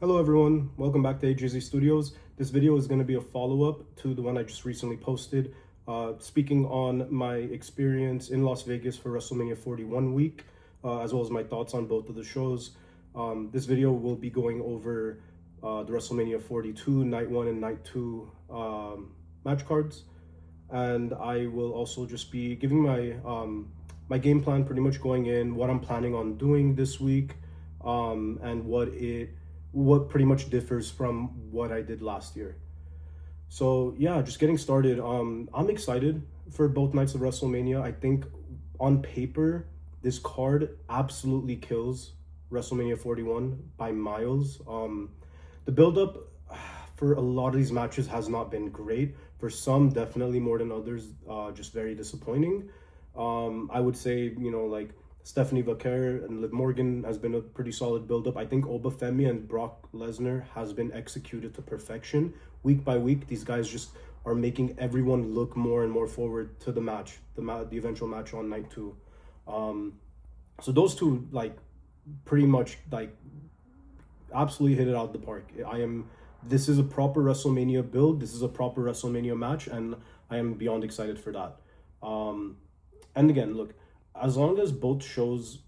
Hello everyone, welcome back to AJZ Studios. This video is going to be a follow-up to the one I just recently posted, speaking on my experience in Las Vegas for WrestleMania 41 week, as well as my thoughts on both of the shows. This video will be going over the WrestleMania 42 Night 1 and Night 2 match cards, and I will also just be giving my game plan, pretty much going in, what I'm planning on doing this week, and what pretty much differs from what I did last year. So yeah, just getting started. I'm excited for both nights of WrestleMania. I think on paper, this card absolutely kills WrestleMania 41 by miles. The build up for a lot of these matches has not been great. For some, definitely more than others, just very disappointing. I would say, like Stephanie Vaquer and Liv Morgan has been a pretty solid build-up. I think Femi and Brock Lesnar has been executed to perfection. Week by week, these guys just are making everyone look more and more forward to the match, the eventual match on night 2. So those two, like, pretty much, like, absolutely hit it out of the park. This is a proper WrestleMania build. This is a proper WrestleMania match, and I am beyond excited for that. And again, look, as long as both shows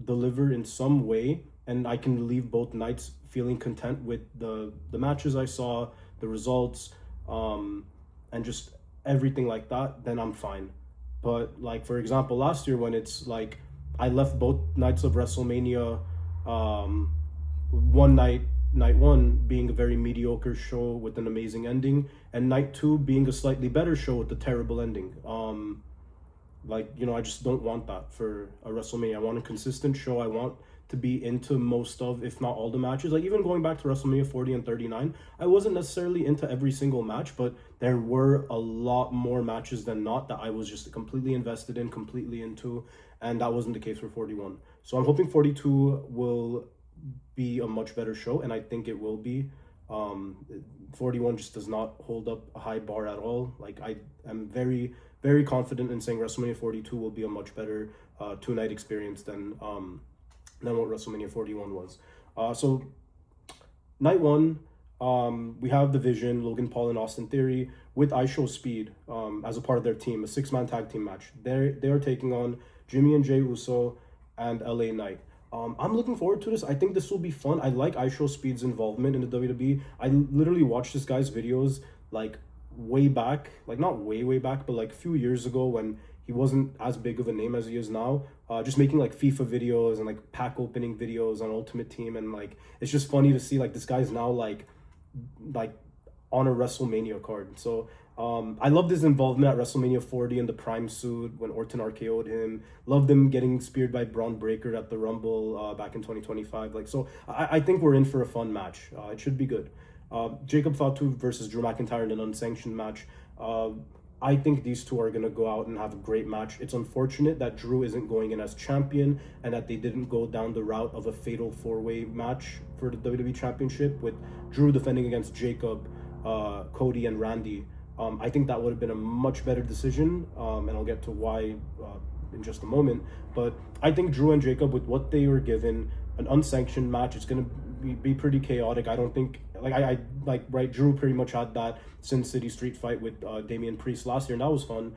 deliver in some way and I can leave both nights feeling content with the matches I saw, the results, and just everything like that, then I'm fine. But like, for example, last year when it's like I left both nights of WrestleMania, one night 1 being a very mediocre show with an amazing ending, and night 2 being a slightly better show with a terrible ending. I just don't want that for a WrestleMania. I want a consistent show. I want to be into most of, if not all, the matches. Like, even going back to WrestleMania 40 and 39, I wasn't necessarily into every single match, but there were a lot more matches than not that I was just completely invested in, completely into, and that wasn't the case for 41. So I'm hoping 42 will be a much better show, and I think it will be. 41 just does not hold up a high bar at all. Like, I am very, very confident in saying WrestleMania 42 will be a much better two-night experience than what WrestleMania 41 was. So night 1, we have the Vision, Logan Paul and Austin Theory with IShowSpeed as a part of their team, a 6-man tag team match. They are taking on Jimmy and Jey Uso and LA Knight. I'm looking forward to this. I think this will be fun. I like IShowSpeed's involvement in the WWE. I literally watched this guy's videos like way back, like not way back, but like a few years ago when he wasn't as big of a name as he is now. Just making like FIFA videos and like pack opening videos on Ultimate Team, and like it's just funny to see like this guy's now like on a WrestleMania card. So I loved his involvement at WrestleMania 40 in the Prime suit when Orton RKO'd him. Loved him getting speared by Braun Breaker at the Rumble back in 2025. Like, so I think we're in for a fun match. It should be good. Jacob Fatu versus Drew McIntyre in an unsanctioned match. I think these two are going to go out and have a great match. It's unfortunate that Drew isn't going in as champion and that they didn't go down the route of a fatal 4-way match for the WWE Championship with Drew defending against Jacob, Cody, and Randy. I think that would have been a much better decision, and I'll get to why in just a moment. But I think Drew and Jacob, with what they were given, an unsanctioned match, it's going to be pretty chaotic. I don't think, right, Drew pretty much had that Sin City Street fight with Damian Priest last year, and that was fun.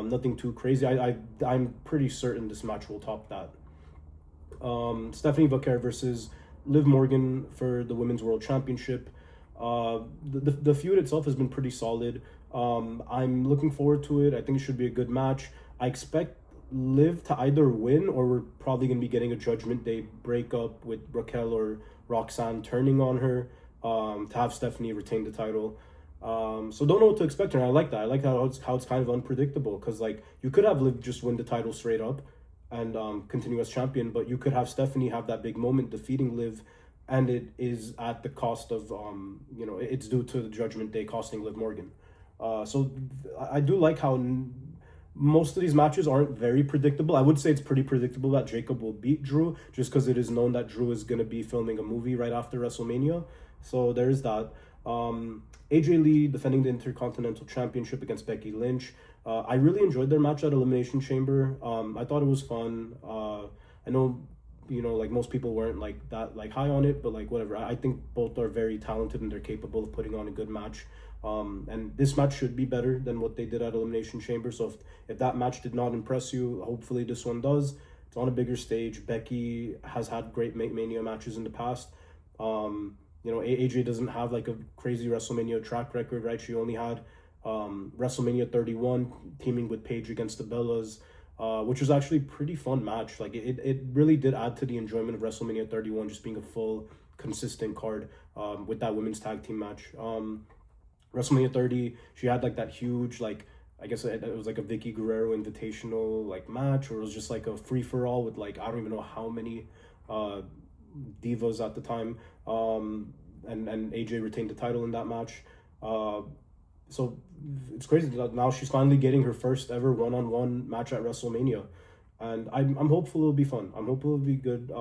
Nothing too crazy. I'm pretty certain this match will top that. Stephanie Vaquer versus Liv Morgan for the Women's World Championship. The feud itself has been pretty solid. I'm looking forward to it. I think it should be a good match. I expect Liv to either win, or we're probably going to be getting a Judgment Day breakup with Raquel or Roxanne turning on her to have Stephanie retain the title. So don't know what to expect, and I like that. I like how it's kind of unpredictable, because like you could have Liv just win the title straight up and continue as champion, but you could have Stephanie have that big moment defeating Liv, and it is at the cost of it's due to the Judgment Day costing Liv Morgan. So I do like how most of these matches aren't very predictable. I would say it's pretty predictable that Jacob will beat Drew, just because it is known that Drew is going to be filming a movie right after WrestleMania. So there's that. AJ Lee defending the Intercontinental Championship against Becky Lynch. I really enjoyed their match at Elimination Chamber. I thought it was fun. I know like most people weren't like that like high on it, but like whatever. I think both are very talented and they're capable of putting on a good match. And this match should be better than what they did at Elimination Chamber. So if that match did not impress you, hopefully this one does. It's on a bigger stage. Becky has had great Mania matches in the past. AJ doesn't have like a crazy WrestleMania track record, right? She only had WrestleMania 31 teaming with Paige against the Bellas, which was actually a pretty fun match. Like it really did add to the enjoyment of WrestleMania 31 just being a full consistent card with that women's tag team match. WrestleMania 30, she had like that huge, like, I guess it was like a Vicky Guerrero invitational like match, or it was just like a free-for-all with like, I don't even know how many divas at the time. And AJ retained the title in that match. So it's crazy that now she's finally getting her first ever one-on-one match at WrestleMania. And I'm hopeful it'll be fun. I'm hopeful it'll be good.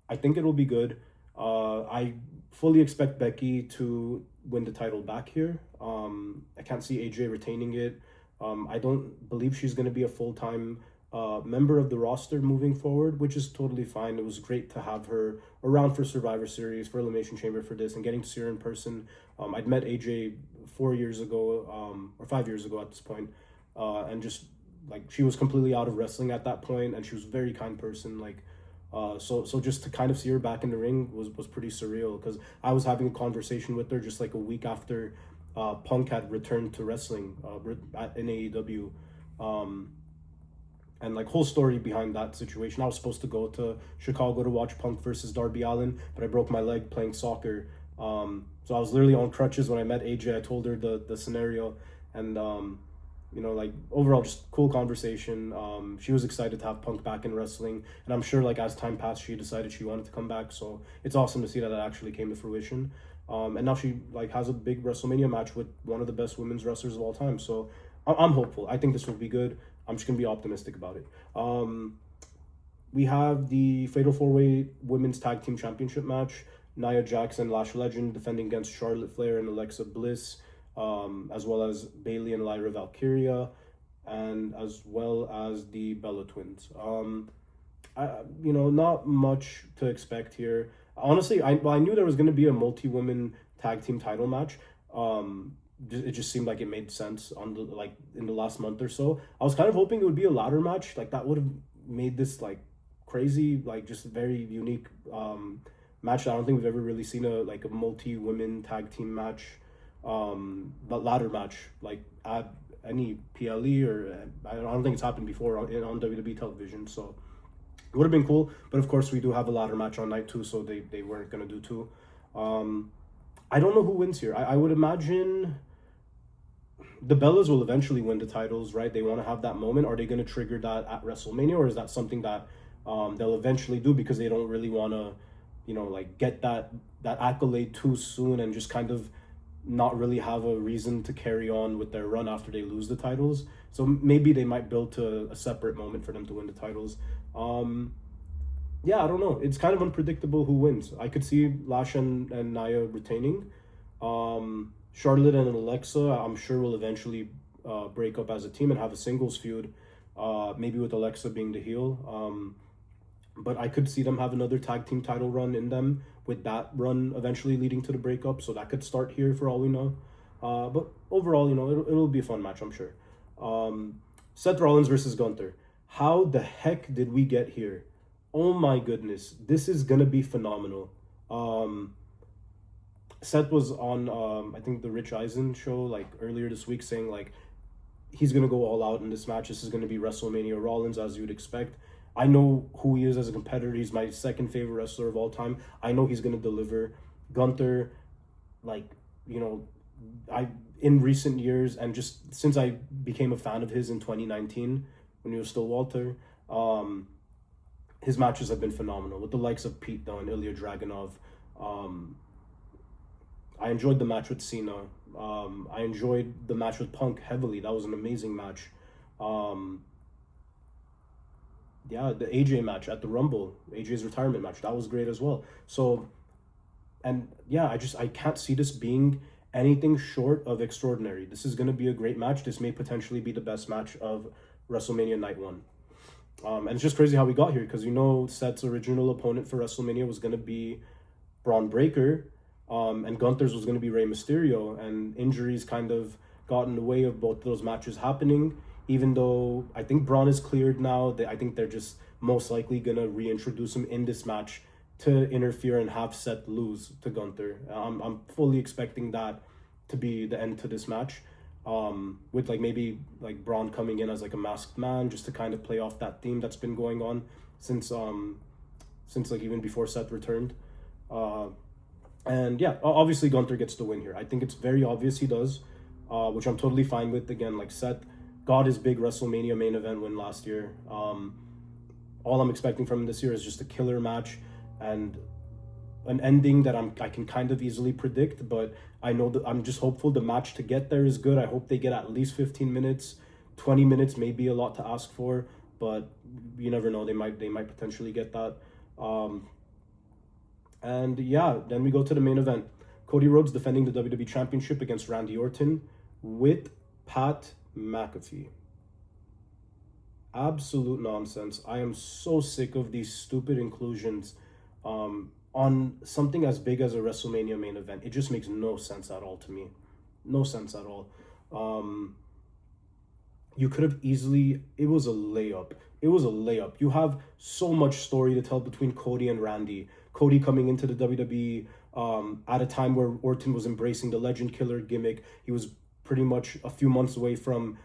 I think it'll be good. I fully expect Becky to win the title back here. I can't see AJ retaining it. I don't believe she's going to be a full-time member of the roster moving forward, which is totally fine. It was great to have her around for Survivor Series, for Elimination Chamber, for this, and getting to see her in person. I'd met AJ 4 years ago, or 5 years ago at this point, and just like she was completely out of wrestling at that point, and she was a very kind person. Like, so just to kind of see her back in the ring was pretty surreal, because I was having a conversation with her just like a week after Punk had returned to wrestling in AEW. And like whole story behind that situation. I was supposed to go to Chicago to watch Punk versus Darby Allin, but I broke my leg playing soccer. So I was literally on crutches when I met AJ. I told her the scenario, and like overall just cool conversation. She was excited to have Punk back in wrestling, and I'm sure like as time passed, she decided she wanted to come back. So it's awesome to see that actually came to fruition. And now she like has a big WrestleMania match with one of the best women's wrestlers of all time. So I'm hopeful. I think this will be good. I'm just going to be optimistic about it. We have the Fatal 4-Way Women's Tag Team Championship match. Nia Jax and Lash Legend defending against Charlotte Flair and Alexa Bliss, as well as Bayley and Lyra Valkyria, and as well as the Bella Twins. Not much to expect here. Honestly, I knew there was going to be a multi-woman tag team title match. It just seemed like it made sense in the last month or so. I was kind of hoping it would be a ladder match. Like that would have made this like crazy, like just very unique match. I don't think we've ever really seen a multi-women tag team match, but ladder match like at any PLE, or I don't think it's happened before on WWE television. So it would have been cool. But of course we do have a ladder match on night 2, so they weren't gonna do 2. I don't know who wins here. I would imagine the Bellas will eventually win the titles, right? They want to have that moment. Are they going to trigger that at WrestleMania, or is that something that they'll eventually do because they don't really want to, get that accolade too soon and just kind of not really have a reason to carry on with their run after they lose the titles? So maybe they might build to a separate moment for them to win the titles. Yeah, I don't know. It's kind of unpredictable who wins. I could see Lash and Nia retaining. Charlotte and Alexa, I'm sure, will eventually break up as a team and have a singles feud, maybe with Alexa being the heel. But I could see them have another tag team title run in them, with that run eventually leading to the breakup. So that could start here for all we know. But overall, it'll be a fun match, I'm sure. Seth Rollins versus Gunther. How the heck did we get here? Oh my goodness, this is gonna be phenomenal. Seth was on I think the Rich Eisen show like earlier this week, saying like he's gonna go all out in this match. This is gonna be WrestleMania Rollins, as you'd expect. I know who he is as a competitor. He's my second favorite wrestler of all time. I know he's gonna deliver. Gunther, in recent years, and just since I became a fan of his in 2019 when he was still Walter, his matches have been phenomenal with the likes of Pete Dunne, Ilya Dragunov. I enjoyed the match with Cena. I enjoyed the match with Punk heavily. That was an amazing match. The AJ match at the Rumble, AJ's retirement match, that was great as well. So, and yeah, I can't see this being anything short of extraordinary. This is going to be a great match. This may potentially be the best match of WrestleMania Night 1. And it's just crazy how we got here, because Seth's original opponent for WrestleMania was going to be Braun Breaker, and Gunther's was going to be Rey Mysterio, and injuries kind of got in the way of both of those matches happening. Even though I think Braun is cleared now, I think they're just most likely going to reintroduce him in this match to interfere and have Seth lose to Gunther. I'm fully expecting that to be the end to this match. With maybe Braun coming in as a masked man, just to kind of play off that theme that's been going on since even before Seth returned. And yeah, obviously Gunther gets the win here. I think it's very obvious he does, which I'm totally fine with. Again, Seth got his big WrestleMania main event win last year. All I'm expecting from him this year is just a killer match and an ending that I can kind of easily predict, but I know that I'm just hopeful the match to get there is good. I hope they get at least 15 minutes. 20 minutes may be a lot to ask for, but you never know. They might potentially get that. And yeah, then we go to the main event. Cody Rhodes defending the WWE Championship against Randy Orton with Pat McAfee. Absolute nonsense. I am so sick of these stupid inclusions on something as big as a WrestleMania main event. It just makes no sense at all to me. No sense at all. You could have easily... It was a layup. You have so much story to tell between Cody and Randy. Cody coming into the WWE at a time where Orton was embracing the Legend Killer gimmick. He was pretty much a few months away from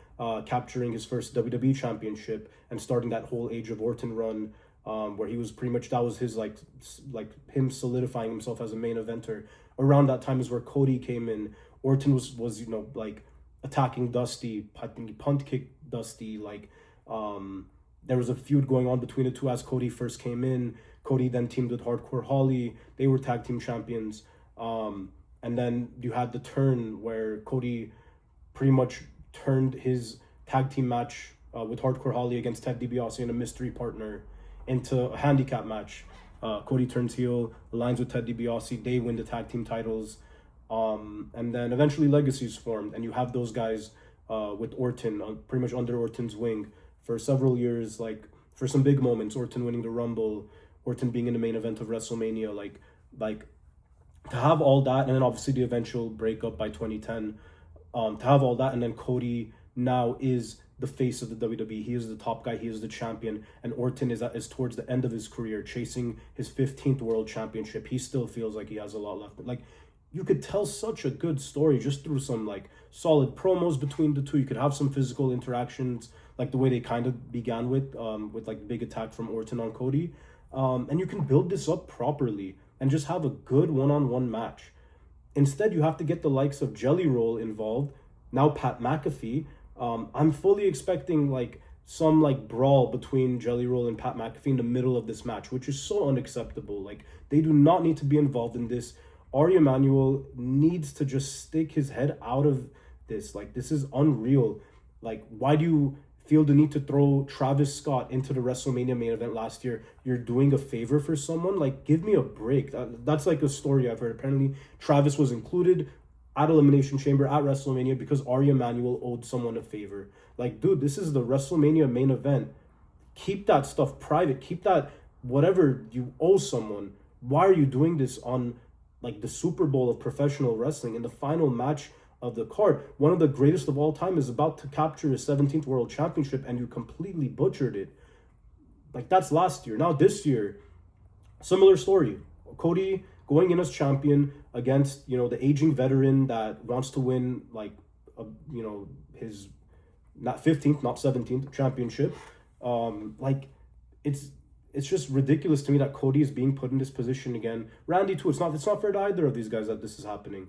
capturing his first WWE championship and starting that whole Age of Orton run, where he was pretty much, that was his him solidifying himself as a main eventer. Around that time is where Cody came in. Orton was attacking Dusty. I think he punt kicked Dusty. There was a feud going on between the two as Cody first came in. Cody then teamed with Hardcore Holly. They were tag team champions. And then you had the turn where Cody pretty much turned his tag team match with Hardcore Holly against Ted DiBiase and a mystery partner into a handicap match. Cody turns heel, aligns with Ted DiBiase. They win the tag team titles. And then eventually Legacy's formed. And you have those guys with Orton, pretty much under Orton's wing for several years, for some big moments. Orton winning the Rumble, Orton being in the main event of WrestleMania, to have all that, and then obviously the eventual breakup by 2010, to have all that, and then Cody now is the face of the WWE. He is the top guy, he is the champion, and Orton is towards the end of his career, chasing his 15th world championship. He still feels like he has a lot left. But you could tell such a good story just through some solid promos between the two. You could have some physical interactions, the way they kind of began with big attack from Orton on Cody. And you can build this up properly and just have a good one-on-one match. Instead, you have to get the likes of Jelly Roll involved. Now Pat McAfee. I'm fully expecting some brawl between Jelly Roll and Pat McAfee in the middle of this match, which is so unacceptable. They do not need to be involved in this. Ari Emanuel needs to just stick his head out of this. This is unreal. Why do you feel the need to throw Travis Scott into the WrestleMania main event last year? You're doing a favor for someone? Give me a break. That's a story I've heard. Apparently, Travis was included at Elimination Chamber at WrestleMania because Ari Emanuel owed someone a favor. Dude, this is the WrestleMania main event. Keep that stuff private. Keep that whatever you owe someone. Why are you doing this on the Super Bowl of professional wrestling in the final match of the card? One of the greatest of all time is about to capture his 17th world championship, and you completely butchered it. That's last year. Now this year, similar story. Cody going in as champion against the aging veteran that wants to win his not 15th, not 17th championship. It's just ridiculous to me that Cody is being put in this position again. Randy too. It's not fair to either of these guys that this is happening.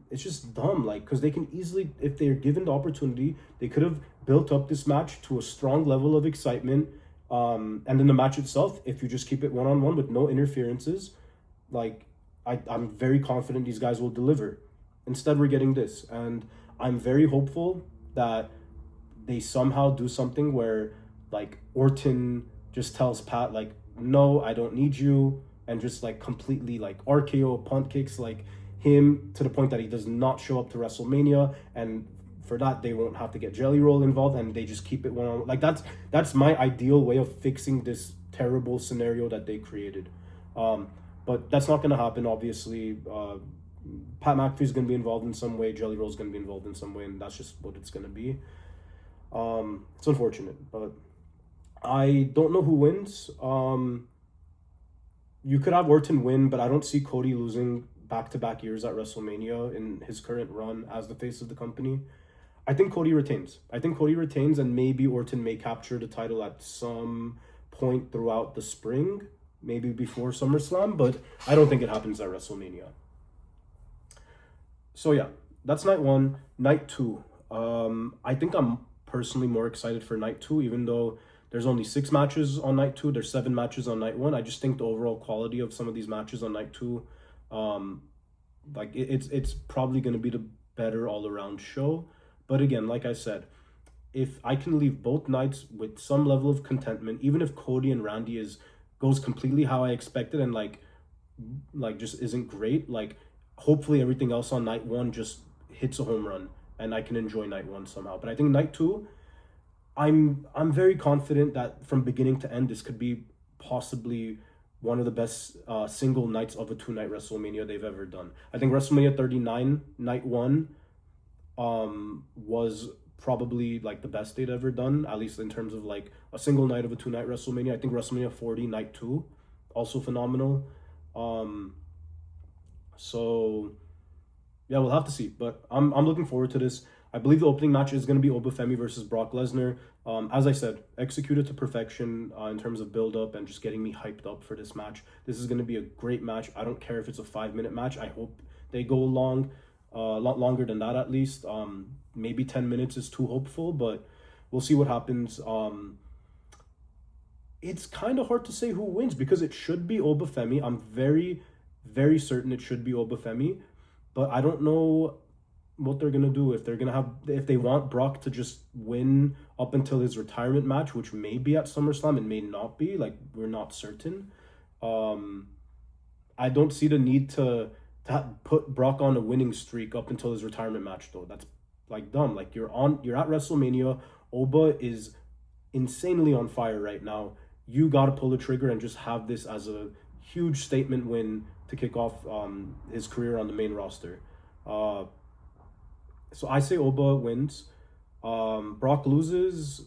It's just dumb, because they can easily, if they're given the opportunity, they could have built up this match to a strong level of excitement. And then the match itself, if you just keep it one-on-one with no interferences, I'm very confident these guys will deliver. Instead, we're getting this. And I'm very hopeful that they somehow do something where, Orton just tells Pat, no, I don't need you, and just, completely, RKO punt kicks, him to the point that he does not show up to WrestleMania, and for that, they won't have to get Jelly Roll involved, and they just keep it one-on-one. Like, that's my ideal way of fixing this terrible scenario that they created. But that's not going to happen, obviously. Pat McAfee's going to be involved in some way. Jelly Roll's going to be involved in some way, and that's just what it's going to be. It's unfortunate, but I don't know who wins. You could have Orton win, but I don't see Cody losing back-to-back years at WrestleMania in his current run as the face of the company. I think Cody retains. And maybe Orton may capture the title at some point throughout the spring, maybe before SummerSlam, but I don't think it happens at WrestleMania. So yeah, that's night 1. Night 2. I think I'm personally more excited for night 2, even though there's only 6 matches on night 2. There's 7 matches on night 1. I just think the overall quality of some of these matches on night 2, it's probably going to be the better all-around show. But again, like I said, if I can leave both nights with some level of contentment, even if Cody and Randy goes completely how I expected and like just isn't great, like hopefully everything else on night 1 just hits a home run and I can enjoy night 1 somehow. But I think night 2, I'm very confident that from beginning to end, this could be possibly one of the best single nights of a 2-night WrestleMania they've ever done. I think WrestleMania 39, night 1, was probably like the best they'd ever done, at least in terms of like a single night of a 2-night WrestleMania. I think WrestleMania 40, night 2, also phenomenal. So yeah, we'll have to see, but I'm looking forward to this. I believe the opening match is going to be Femi versus Brock Lesnar. As I said, executed to perfection in terms of build-up and just getting me hyped up for this match. This is going to be a great match. I don't care if it's a 5-minute match. I hope they go long, a lot longer than that at least. Maybe 10 minutes is too hopeful, but we'll see what happens. It's kind of hard to say who wins because it should be Femi. I'm very, very certain it should be Femi, but I don't know what they're gonna do, if they want Brock to just win up until his retirement match, which may be at SummerSlam and may not be, like we're not certain. I don't see the need to put Brock on a winning streak up until his retirement match though. That's like dumb. Like you're at WrestleMania. Oba is insanely on fire right now. You gotta pull the trigger and just have this as a huge statement win to kick off his career on the main roster. So I say Oba wins. Brock loses.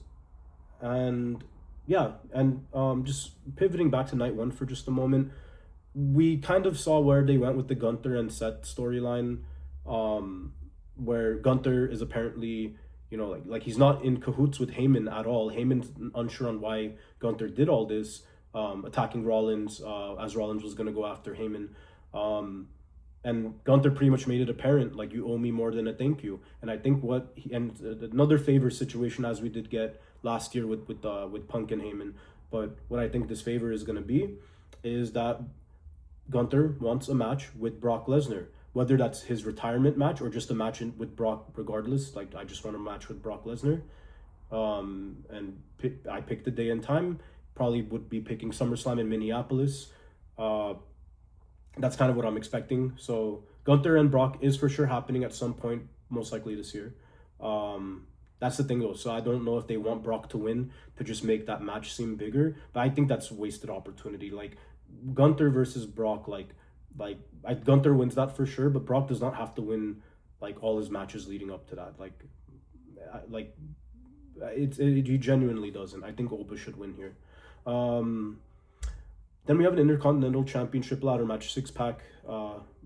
And yeah, and just pivoting back to night 1 for just a moment, we kind of saw where they went with the Gunther and Seth storyline, where Gunther is apparently, like he's not in cahoots with Heyman at all. Heyman's unsure on why Gunther did all this, attacking Rollins, as Rollins was going to go after Heyman. And Gunther pretty much made it apparent, like, you owe me more than a thank you. And I think another favor situation, as we did get last year with Punk and Heyman. But what I think this favor is going to be is that Gunther wants a match with Brock Lesnar, whether that's his retirement match or just a match with Brock regardless. Like, I just want a match with Brock Lesnar. I picked the day and time. Probably would be picking SummerSlam in Minneapolis. That's kind of what I'm expecting. So Gunther and Brock is for sure happening at some point, most likely this year. That's the thing though. So I don't know if they want Brock to win to just make that match seem bigger, but I think that's a wasted opportunity. Like Gunther versus Brock, Gunther wins that for sure, but Brock does not have to win like all his matches leading up to that. He genuinely doesn't. I think Oba should win here. Then we have an Intercontinental Championship ladder match, 6-pack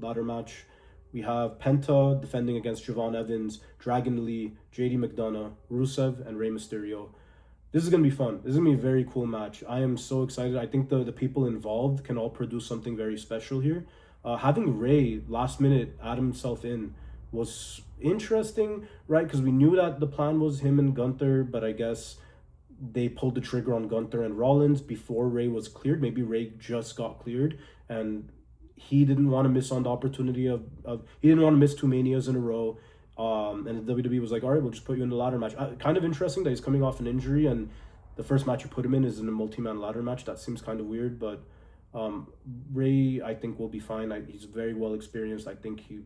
ladder match. We have Penta defending against Javon Evans, Dragon Lee, JD McDonough, Rusev, and Rey Mysterio. This is going to be fun. This is going to be a very cool match. I am so excited. I think the people involved can all produce something very special here. Having Rey last minute add himself in was interesting, right? Because we knew that the plan was him and Gunther, but I guess they pulled the trigger on Gunther and Rollins before Rey was cleared. Maybe Rey just got cleared and he didn't want to miss on the opportunity he didn't want to miss 2 Manias in a row. And the WWE was like, all right, we'll just put you in the ladder match. Kind of interesting that he's coming off an injury and the first match you put him in is in a multi-man ladder match. That seems kind of weird, but Rey, I think, will be fine. He's very well experienced. I think he,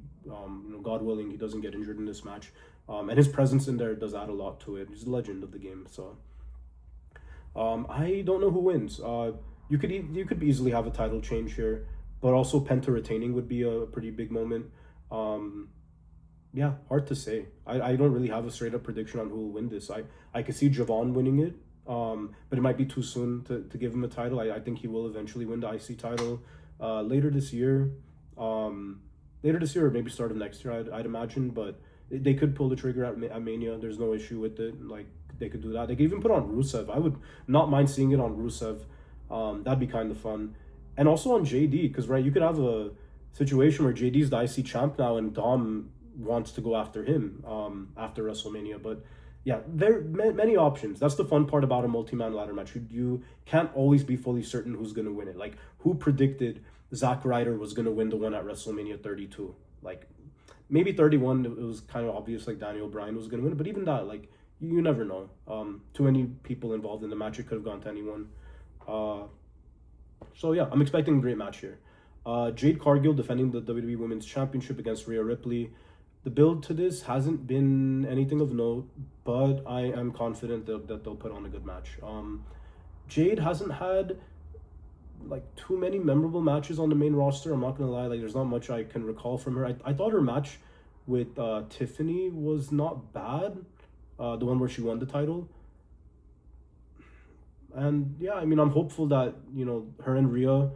God willing, he doesn't get injured in this match. And his presence in there does add a lot to it. He's a legend of the game. So I don't know who wins. You could easily have a title change here, but also Penta retaining would be a pretty big moment. Yeah, hard to say. I don't really have a straight up prediction on who will win this. I could see Javon winning it, but it might be too soon to give him a title. I think he will eventually win the IC title later this year. Later this year or maybe start of next year, I'd imagine. But they could pull the trigger at Mania. There's no issue with it. Like, they could do that. They could even put on Rusev. I would not mind seeing it on Rusev. That'd be kind of fun. And also on JD, because, right, you could have a situation where JD's the IC champ now and Dom wants to go after him after WrestleMania. But yeah, there are many options. That's the fun part about a multi-man ladder match. You can't always be fully certain who's going to win it. Like, who predicted Zack Ryder was going to win the one at WrestleMania 32? Like, maybe 31, it was kind of obvious, like, Daniel Bryan was going to win it. But even that, like, you never know. Too many people involved in the match. It could have gone to anyone. So yeah, I'm expecting a great match here. Jade Cargill defending the WWE Women's Championship against Rhea Ripley. The build to this hasn't been anything of note, but I am confident that they'll put on a good match. Jade hasn't had like too many memorable matches on the main roster. I'm not gonna lie, like, there's not much I can recall from her. I thought her match with Tiffany was not bad, the one where she won the title. And yeah, I mean, I'm hopeful that, you know, her and Rhea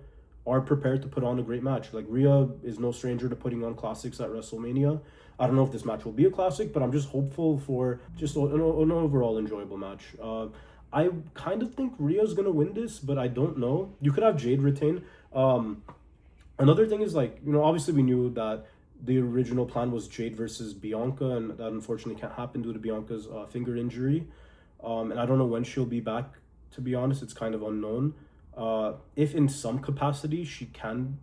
are prepared to put on a great match. Like, Rhea is no stranger to putting on classics at WrestleMania. I don't know if this match will be a classic, but I'm just hopeful for just an overall enjoyable match. I kind of think Rhea's going to win this, but I don't know. You could have Jade retain. Another thing is, like, you know, obviously we knew that the original plan was Jade versus Bianca, and that unfortunately can't happen due to Bianca's finger injury. And I don't know when she'll be back, to be honest. It's kind of unknown. If in some capacity she can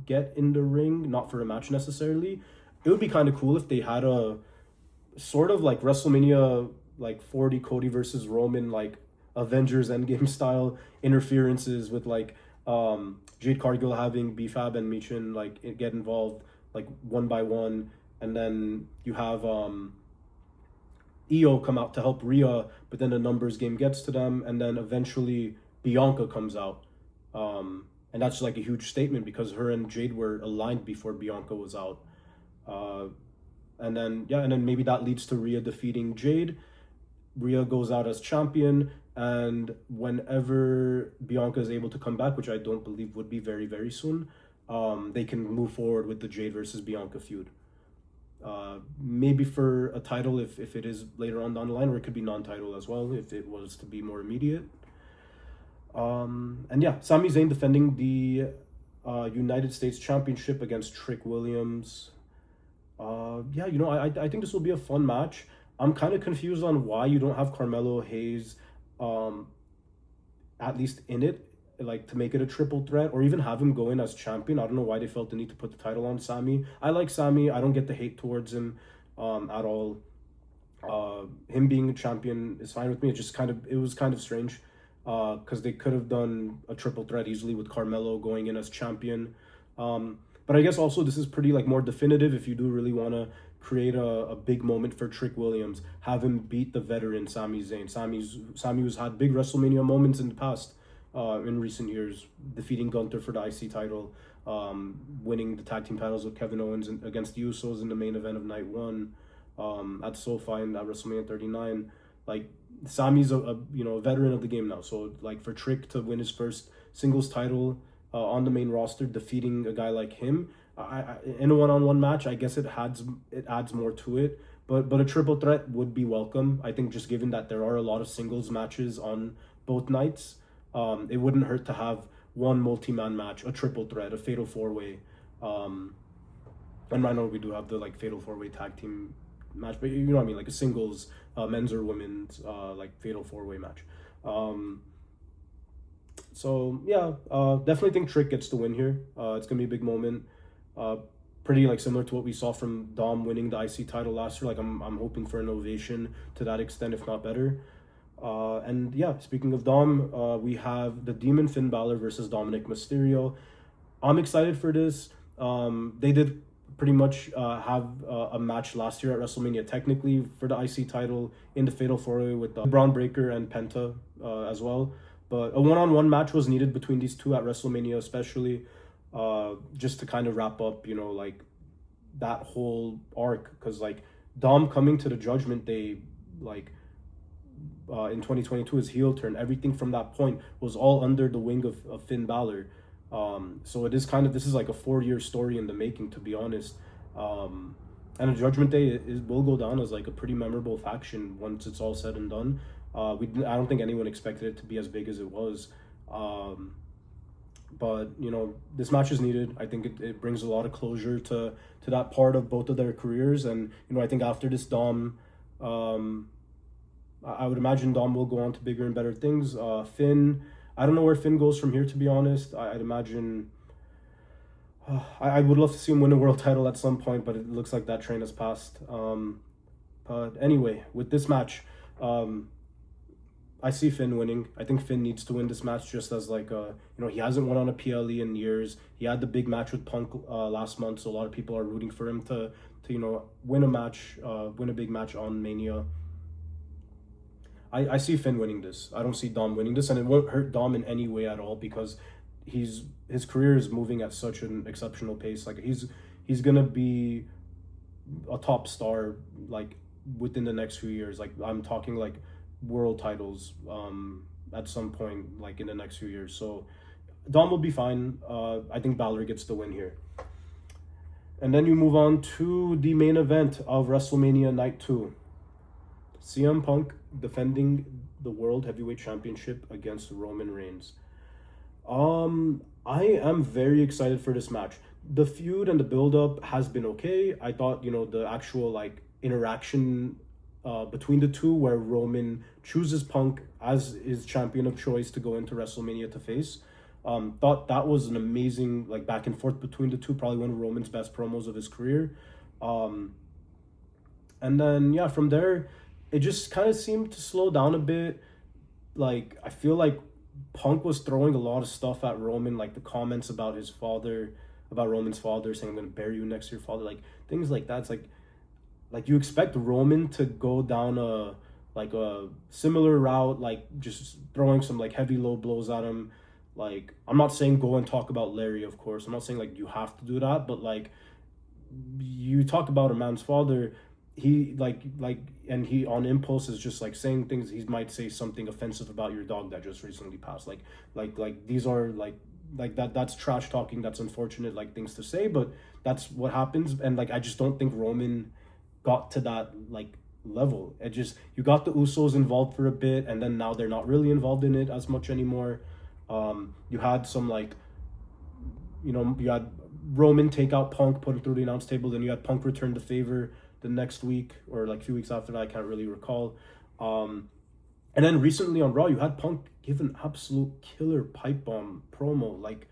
get in the ring, not for a match necessarily, it would be kind of cool if they had a sort of like WrestleMania like 40 Cody versus Roman, like Avengers Endgame style interferences with like Jade Cargill having B-Fab and Michin like get involved like one by one, and then you have EO come out to help Rhea, but then the numbers game gets to them, and then eventually Bianca comes out. And that's like a huge statement because her and Jade were aligned before Bianca was out. And then maybe that leads to Rhea defeating Jade. Rhea goes out as champion, and whenever Bianca is able to come back, which I don't believe would be very, very soon, they can move forward with the Jade versus Bianca feud. Maybe for a title if it is later on down the line, or it could be non-title as well if it was to be more immediate. And yeah, Sami Zayn defending the United States Championship against Trick Williams. Yeah, you know, I think this will be a fun match. I'm kind of confused on why you don't have Carmelo Hayes at least in it, like to make it a triple threat, or even have him go in as champion. I don't know why they felt the need to put the title on Sami. I like Sami. I don't get the hate towards him at all. Him being a champion is fine with me. It was kind of strange because they could have done a triple threat easily with Carmelo going in as champion. But I guess also this is pretty like more definitive if you do really want to create a big moment for Trick Williams. Have him beat the veteran Sami Zayn. Sami who's had big WrestleMania moments in the past. In recent years, defeating Gunther for the IC title, winning the tag team titles with Kevin Owens against the Usos in the main event of night 1 at SoFi and at WrestleMania 39. Like, Sami's a veteran of the game now, so like for Trick to win his first singles title on the main roster, defeating a guy like him, in a one-on-one match, I guess it adds more to it. But a triple threat would be welcome. I think just given that there are a lot of singles matches on both nights. It wouldn't hurt to have one multi-man match, a triple threat, a fatal four-way. And I know we do have the like fatal four-way tag team match, but you know what I mean, like a singles, men's or women's, like fatal four-way match. So yeah, definitely think Trick gets the win here. It's gonna be a big moment. Pretty like similar to what we saw from Dom winning the IC title last year. Like I'm hoping for an ovation to that extent, if not better. And yeah, speaking of Dom, we have the Demon Finn Balor versus Dominik Mysterio. I'm excited for this. They did pretty much have a match last year at WrestleMania, technically for the IC title in the Fatal 4-Way with Braun Breaker and Penta as well. But a one-on-one match was needed between these two at WrestleMania, especially just to kind of wrap up, you know, like that whole arc. Because like Dom coming to the Judgment Day, like in 2022, his heel turn, everything from that point was all under the wing of Finn Balor. So it is this is like a 4-year story in the making, to be honest. And the Judgment Day will go down as like a pretty memorable faction once it's all said and done. I don't think anyone expected it to be as big as it was. But, you know, this match is needed. I think it brings a lot of closure to that part of both of their careers. And, you know, I think after this, Dom, I would imagine Dom will go on to bigger and better things. Finn, I don't know where Finn goes from here, to be honest. I'd imagine... I would love to see him win a world title at some point, but it looks like that train has passed. But anyway, with this match, I see Finn winning. I think Finn needs to win this match just as like, you know, he hasn't won on a PLE in years. He had the big match with Punk last month, so a lot of people are rooting for him to you know, win a big match on Mania. I see Finn winning this. I don't see Dom winning this, and it won't hurt Dom in any way at all because his career is moving at such an exceptional pace. Like he's gonna be a top star like within the next few years. Like I'm talking like world titles at some point like in the next few years. So Dom will be fine. I think Balor gets the win here. And then you move on to the main event of WrestleMania Night 2. CM Punk defending the World Heavyweight Championship against Roman Reigns. I am very excited for this match. The feud and the build-up has been okay. I thought, you know, the actual like interaction between the two where Roman chooses Punk as his champion of choice to go into WrestleMania to face. Thought that was an amazing like back and forth between the two, probably one of Roman's best promos of his career. And then yeah, from there it just kind of seemed to slow down a bit. Like I feel like Punk was throwing a lot of stuff at Roman, like the comments about his father, about Roman's father, saying I'm gonna bury you next to your father, like things like that. It's like you expect Roman to go down a similar route, like just throwing some like heavy low blows at him. Like I'm not saying go and talk about Larry, of course. I'm not saying like you have to do that, but like you talk about a man's father, he and he on impulse is just like saying things. He might say something offensive about your dog that just recently passed. Like these are like that's trash talking. That's unfortunate like things to say, but that's what happens. And like I just don't think Roman got to that like level. It just, you got the Usos involved for a bit, and then now they're not really involved in it as much anymore. You had some like, you know, you had Roman take out Punk, put him through the announce table, then you had Punk return the favor the next week or like a few weeks after that, I can't really recall. And then recently on Raw, you had Punk give an absolute killer pipe bomb promo. Like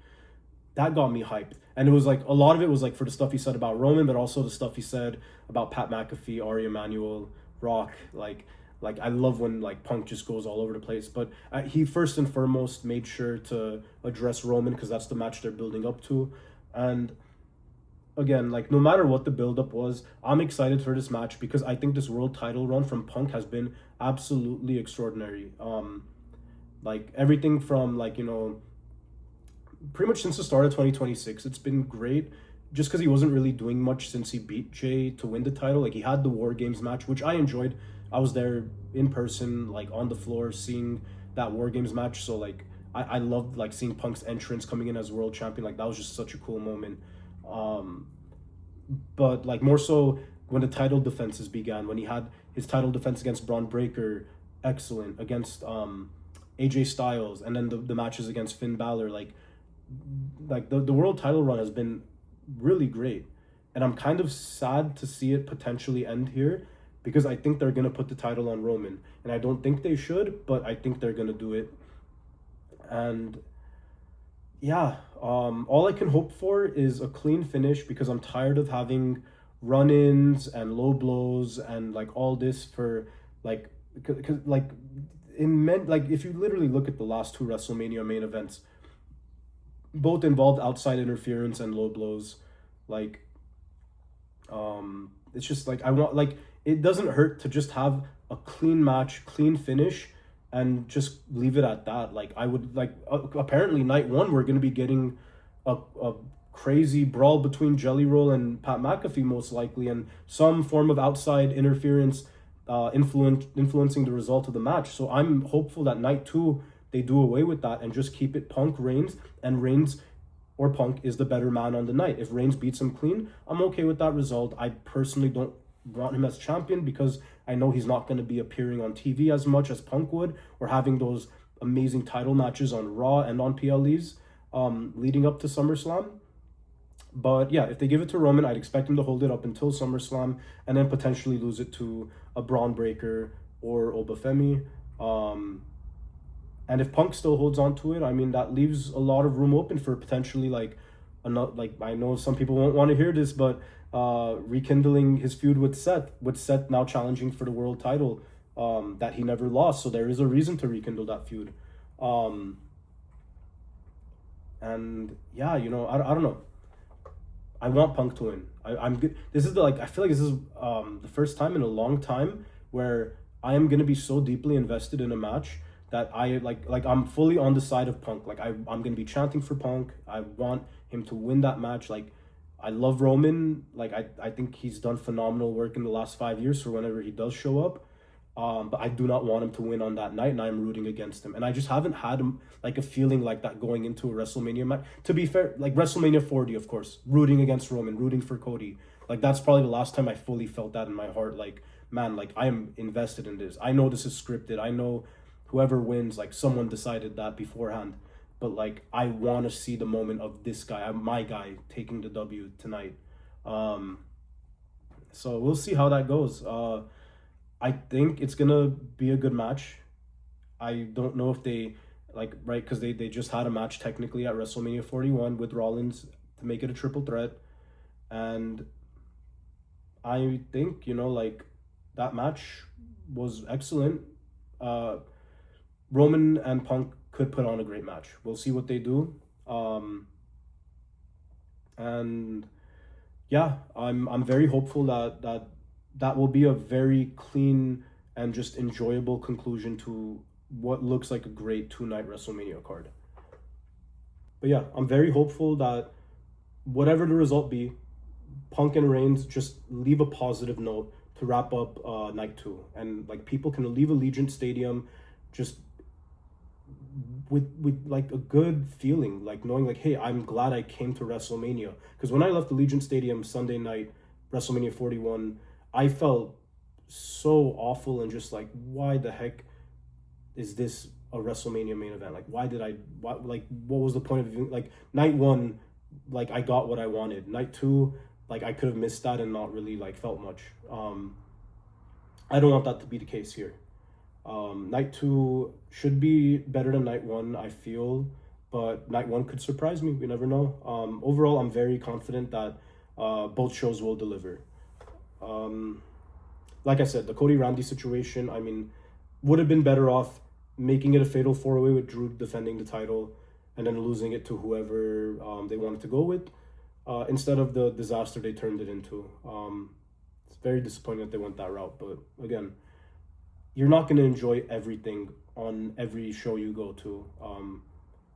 that got me hyped. And it was like, a lot of it was like for the stuff he said about Roman, but also the stuff he said about Pat McAfee, Ari Emanuel, Rock. Like I love when like Punk just goes all over the place. But he first and foremost made sure to address Roman because that's the match they're building up to. And again, like no matter what the build-up was, I'm excited for this match because I think this world title run from Punk has been absolutely extraordinary. Like everything from like, you know, pretty much since the start of 2026, it's been great. Just because he wasn't really doing much since he beat Jay to win the title. Like he had the War Games match, which I enjoyed. I was there in person, like on the floor, seeing that War Games match. So like I loved like seeing Punk's entrance coming in as world champion. Like that was just such a cool moment. But like more so when the title defenses began, when he had his title defense against Braun Breaker, excellent, against AJ Styles, and then the matches against Finn Balor, like the world title run has been really great. And I'm kind of sad to see it potentially end here because I think they're going to put the title on Roman. And I don't think they should, but I think they're going to do it. And yeah, all I can hope for is a clean finish because I'm tired of having run-ins and low blows and like all this for like, cause, like if you literally look at the last two WrestleMania main events, both involved outside interference and low blows. Like It's just like I want, like, it doesn't hurt to just have a clean match, clean finish, and just leave it at that. Like I would like apparently night one we're gonna be getting a crazy brawl between Jelly Roll and Pat McAfee most likely, and some form of outside interference influencing the result of the match. So I'm hopeful that night two they do away with that and just keep it Punk Reigns, and Reigns or Punk is the better man on the night. If Reigns beats him clean, I'm okay with that result. I personally don't want him as champion because I know he's not going to be appearing on TV as much as Punk would, or having those amazing title matches on Raw and on PLEs leading up to SummerSlam. But yeah, if they give it to Roman, I'd expect him to hold it up until SummerSlam and then potentially lose it to a Braun Breaker or Femi. And if Punk still holds on to it, I mean, that leaves a lot of room open for potentially like I know some people won't want to hear this, but rekindling his feud with Seth now challenging for the world title that he never lost. So there is a reason to rekindle that feud. And yeah, I don't know. I want Punk to win. I'm good. This is I feel like this is the first time in a long time where I am gonna be so deeply invested in a match that I I'm fully on the side of Punk. Like I'm gonna be chanting for Punk. I want him to win that match. Like I love Roman. Like I think he's done phenomenal work in the last 5 years for whenever he does show up. But I do not want him to win on that night, and I'm rooting against him. And I just haven't had like a feeling like that going into a WrestleMania match. To be fair, like WrestleMania 40, of course, rooting against Roman, rooting for Cody. Like that's probably the last time I fully felt that in my heart. Like, man, like I am invested in this. I know this is scripted. I know whoever wins, like someone decided that beforehand. But like I want to see the moment of this guy, my guy, taking the W tonight. So we'll see how that goes. I think it's gonna be a good match. I don't know if they right, because they just had a match technically at WrestleMania 41 with Rollins to make it a triple threat, and I think that match was excellent. Roman and Punk could put on a great match. We'll see what they do. And yeah, I'm very hopeful that will be a very clean and just enjoyable conclusion to what looks like a great 2-night WrestleMania card. But yeah, I'm very hopeful that whatever the result be, Punk and Reigns just leave a positive note to wrap up night 2, and like people can leave Allegiant Stadium just with like a good feeling, like knowing like, hey, I'm glad I came to WrestleMania. Because when I left Allegiant Stadium Sunday night, WrestleMania 41, I felt so awful and just like, why the heck is this a WrestleMania main event? Like, what was the point of like night 1, like I got what I wanted. Night 2, like I could have missed that and not really like felt much. I don't want that to be the case here. Night 2 should be better than night 1, I feel, but night 1 could surprise me. We never know. Overall, I'm very confident that both shows will deliver. Like I said, the Cody Randy situation, I mean, would have been better off making it a fatal 4-way with Drew defending the title and then losing it to whoever they wanted to go with, instead of the disaster they turned it into. It's very disappointing that they went that route, but again, you're not going to enjoy everything on every show you go to.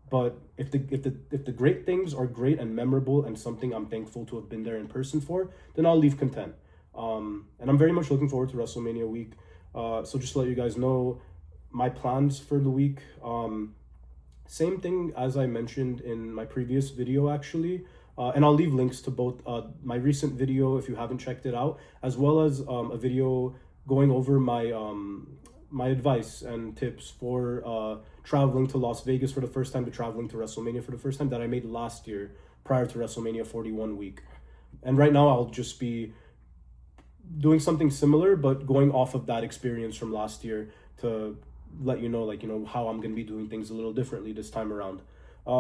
But if the great things are great and memorable and something I'm thankful to have been there in person for, then I'll leave content. And I'm very much looking forward to WrestleMania week. So just to let you guys know my plans for the week. Same thing as I mentioned in my previous video, actually. And I'll leave links to both my recent video if you haven't checked it out, as well as a video going over my advice and tips for traveling to Las Vegas for the first time, to traveling to WrestleMania for the first time, that I made last year prior to WrestleMania 41 week. And right now I'll just be doing something similar, but going off of that experience from last year to let you know, how I'm going to be doing things a little differently this time around.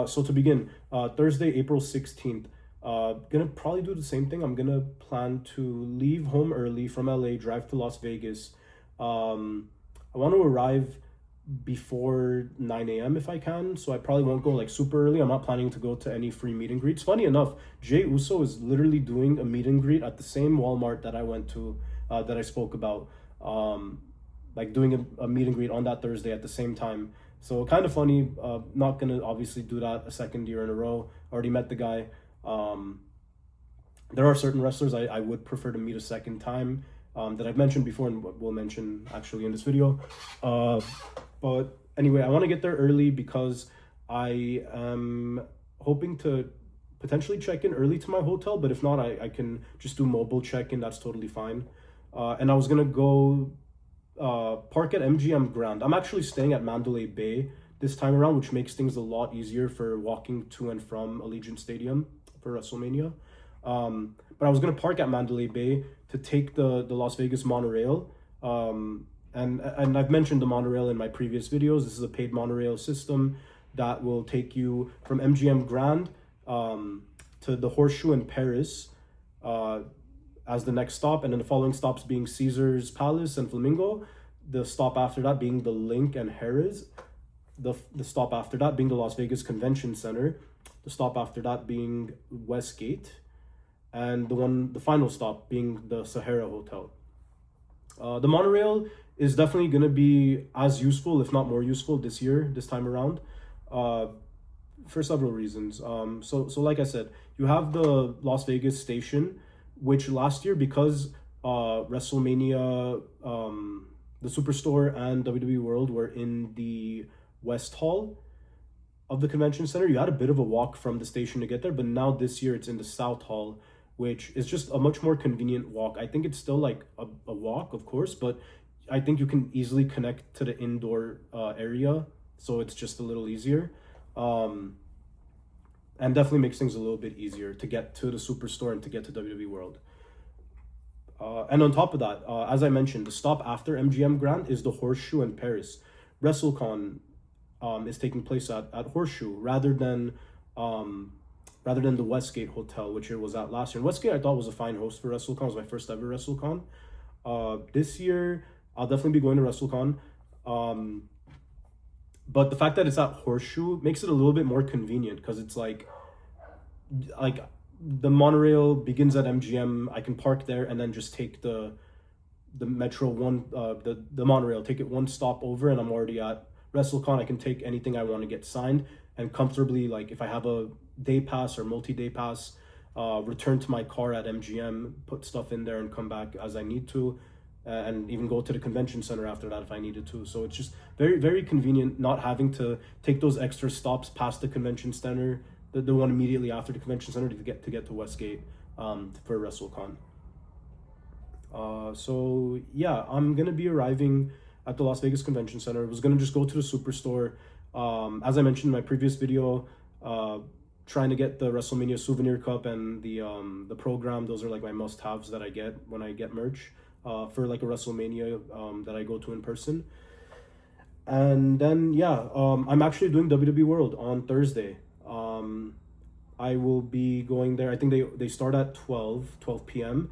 So to begin, Thursday, April 16th, gonna probably do the same thing. I'm gonna plan to leave home early from LA, drive to Las Vegas. I want to arrive before 9 a.m. if I can, so I probably won't go like super early. I'm not planning to go to any free meet and greets. Funny enough, Jay Uso is literally doing a meet and greet at the same Walmart that I went to, that I spoke about, like doing a meet and greet on that Thursday at the same time. So kind of funny. Not gonna obviously do that a second year in a row. Already met the guy. There are certain wrestlers I would prefer to meet a second time, that I've mentioned before and will mention actually in this video. But anyway, I want to get there early because I am hoping to potentially check in early to my hotel, but if not, I can just do mobile check-in. That's totally fine. And I was going to go park at MGM Grand. I'm actually staying at Mandalay Bay this time around, which makes things a lot easier for walking to and from Allegiant Stadium for WrestleMania. But I was going to park at Mandalay Bay to take the Las Vegas monorail. And I've mentioned the monorail in my previous videos. This is a paid monorail system that will take you from MGM Grand to the Horseshoe in Paris as the next stop, and then the following stops being Caesar's Palace and Flamingo. The stop after that being the Link and Harrah's. The stop after that being the Las Vegas Convention Center. The stop after that being Westgate, and the final stop being the Sahara Hotel. The monorail is definitely going to be as useful, if not more useful, this time around, for several reasons. So like I said, you have the Las Vegas station, which last year, because WrestleMania, the Superstore and WWE World were in the West Hall of the convention center, you had a bit of a walk from the station to get there, but now this year it's in the South Hall, which is just a much more convenient walk. I think it's still like a walk, of course, but I think you can easily connect to the indoor area, so it's just a little easier. And definitely makes things a little bit easier to get to the Superstore and to get to WWE World. And on top of that, as I mentioned, the stop after MGM Grand is the Horseshoe in Paris. WrestleCon is taking place at Horseshoe rather than the Westgate Hotel, which it was at last year. And Westgate, I thought, was a fine host for WrestleCon. It was my first ever WrestleCon. This year, I'll definitely be going to WrestleCon. But the fact that it's at Horseshoe makes it a little bit more convenient, because it's like the monorail begins at MGM. I can park there and then just take the Metro one, the monorail, take it one stop over, and I'm already at WrestleCon. I can take anything I want to get signed and comfortably, like if I have a day pass or multi-day pass, return to my car at MGM, put stuff in there and come back as I need to, and even go to the convention center after that if I needed to. So it's just very, very convenient not having to take those extra stops past the convention center, the one immediately after the convention center, to get to Westgate for WrestleCon. So yeah, I'm gonna be arriving at the Las Vegas Convention Center. I was gonna just go to the Superstore. As I mentioned in my previous video, trying to get the WrestleMania souvenir cup and the program. Those are like my must-haves that I get when I get merch for like a WrestleMania that I go to in person. And then yeah, I'm actually doing WWE World on Thursday. I will be going there. I think they start at 12 p.m.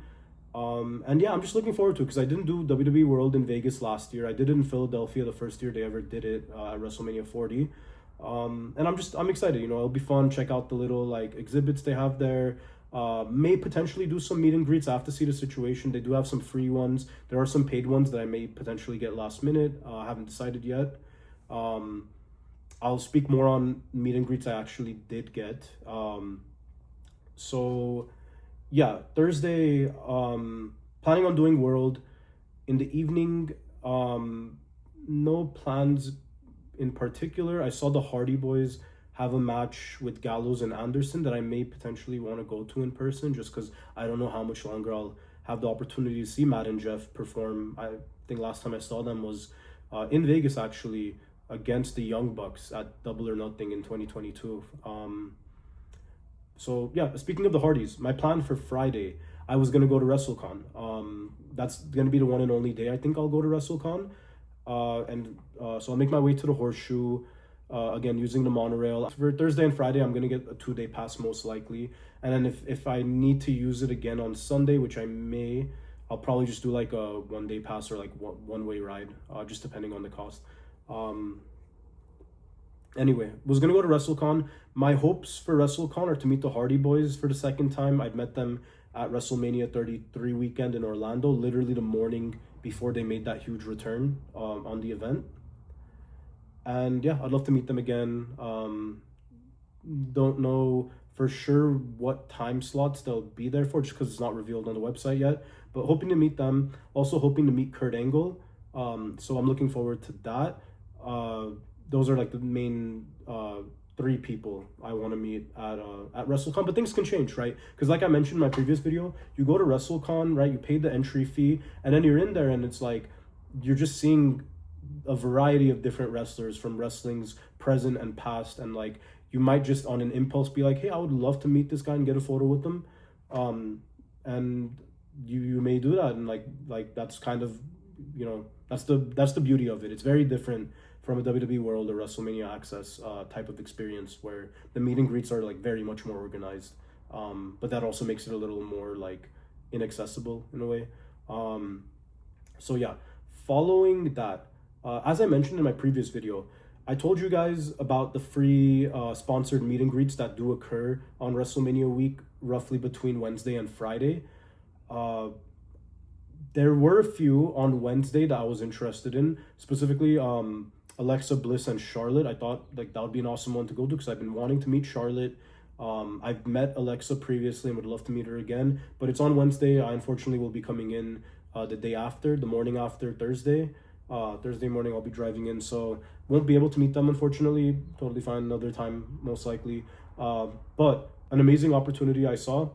And yeah, I'm just looking forward to it, because I didn't do WWE World in Vegas last year. I did it in Philadelphia the first year they ever did it at WrestleMania 40. And I'm excited, it'll be fun. Check out the little like exhibits they have there. May potentially do some meet and greets. I have to see the situation. They do have some free ones. There are some paid ones that I may potentially get last minute. I haven't decided yet. I'll speak more on meet and greets I actually did get. So yeah, Thursday, planning on doing World. In the evening, no plans in particular. I saw the Hardy Boys have a match with Gallows and Anderson that I may potentially want to go to in person, just because I don't know how much longer I'll have the opportunity to see Matt and Jeff perform. I think last time I saw them was in Vegas, actually, against the Young Bucks at Double or Nothing in 2022. So yeah, speaking of the Hardys, my plan for Friday, I was going to go to WrestleCon. That's going to be the one and only day I think I'll go to WrestleCon. So I'll make my way to the Horseshoe, again, using the monorail. For Thursday and Friday, I'm going to get a 2-day pass most likely. And then if I need to use it again on Sunday, which I may, I'll probably just do like a 1-day pass or like one-way ride, just depending on the cost. Anyway, was gonna go to WrestleCon. My hopes for WrestleCon are to meet the Hardy Boys for the second time. I'd met them at WrestleMania 33 weekend in Orlando, literally the morning before they made that huge return on the event. And yeah, I'd love to meet them again. Don't know for sure what time slots they'll be there for, just because it's not revealed on the website yet. But hoping to meet them. Also hoping to meet Kurt Angle. So I'm looking forward to that. Those are like the main three people I want to meet at WrestleCon. But things can change, right? Because like I mentioned in my previous video, you go to WrestleCon, right? You pay the entry fee, and then you're in there, and it's like you're just seeing a variety of different wrestlers from wrestling's present and past, and like you might just on an impulse be like, hey, I would love to meet this guy and get a photo with them, and you may do that, and like that's kind of, you know, that's the beauty of it. It's very different from a WWE World or WrestleMania Access type of experience, where the meet and greets are like very much more organized, but that also makes it a little more like inaccessible in a way. So yeah, following that, as I mentioned in my previous video, I told you guys about the free sponsored meet and greets that do occur on WrestleMania week, roughly between Wednesday and Friday. There were a few on Wednesday that I was interested in, specifically Alexa Bliss and Charlotte. I thought like that would be an awesome one to go to, because I've been wanting to meet Charlotte. I've met Alexa previously and would love to meet her again, but it's on Wednesday. I unfortunately will be coming in the day after, the morning after Thursday. Thursday morning I'll be driving in, so won't be able to meet them, unfortunately. Totally fine, another time most likely. But an amazing opportunity I saw.